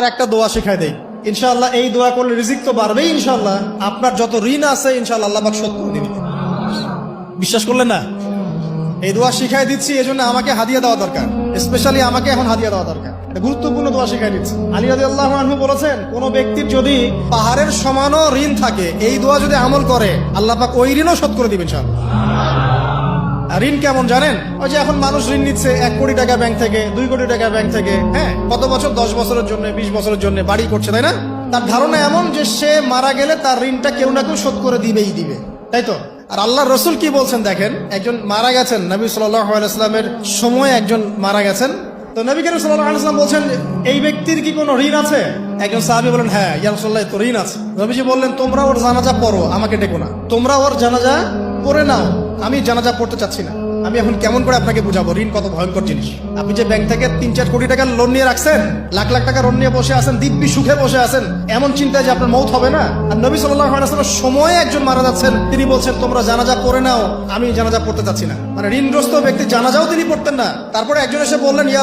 একটা দোয়া শিখাই দেই, ইনশাআল্লাহ এই দোয়া করলে রিজিক তো বাড়বেই ইনশাআল্লাহ। আপনার যত ঋণ আছে ইনশাআল্লাহ আল্লাহ পাক শোধ করে দিবেন। বিশ্বাস করলেন না? এই দোয়া শিখাই দিচ্ছি, এজন্য আমাকে হাদিয়া দেওয়া দরকার, স্পেশালি আমাকে এখন হাদিয়া দেওয়া দরকার। গুরুত্বপূর্ণ দোয়া শিখাই দিচ্ছি। আলী রাদিয়াল্লাহু আনহু বলেছেন, কোন ব্যক্তির যদি পাহাড়ের সমানও ঋণ থাকে, এই দোয়া যদি আমল করে আল্লাহ পাক ওই ঋণও শোধ করে দিবেন ইনশাআল্লাহ। ঋণ কেমন জানেন? ওই যে এখন মানুষ ঋণ নিচ্ছে 1 কোটি টাকা ব্যাংক থেকে, 2 কোটি টাকা ব্যাংক থেকে, হ্যাঁ, কত বছর, 10 বছরের জন্য, 20 বছরের জন্য বাড়ি করছে, তাই না? তার ধারণা এমন যে সে মারা গেলে তার ঋণটা কেউ না কেউ শোধ করে দিবেই দিবে, তাই তো? আর আল্লাহর রাসূল কি বলছেন দেখেন, একজন মারা গেছেন, নবী সাল্লাল্লাহু আলাইহি ওয়াসাল্লামের সময় একজন মারা গেছেন। তো নবী করিম সাল্লাল্লাহু আলাইহি ওয়াসাল্লাম বলছেন, এই ব্যক্তির কি কোনো ঋণ আছে? একজন সাহাবী বলেন, হ্যাঁ ইয়া রাসূলুল্লাহ, তো ঋণ আছে। নবীজি বললেন, তোমরা ওর জানাজা পড়ো, আমাকে ডেকো না, তোমরা ওর জানাজা পড়ে নাও, আমি জানাজা পড়তে চাচ্ছি না। আমি এখন কেমন করে আপনাকে বুঝাবো ঋণ কত ভয়ঙ্কর জিনিস? আপনি যে ব্যাংক থেকে 3-4 কোটি টাকার লোন নিয়ে রাখছেন, লাখ লাখ টাকা লোন নিয়ে বসে আছেন, দিব্যি সুখে বসে আছেন, এমন চিন্তায় যে আপনার মৌত হবে না। আর নবী সাল্লাল্লাহু আলাইহি ওয়াসাল্লামের সময়ে একজন মারা যাচ্ছেন, তিনি বলছেন তোমরা জানাজা পড়ে নাও, আমি জানাজা পড়তে চাচ্ছি না। মানে ঋণগ্রস্ত ব্যক্তি জানাজাও তিনি পড়তেন না। তারপরে একজন এসে বললেন, ইয়া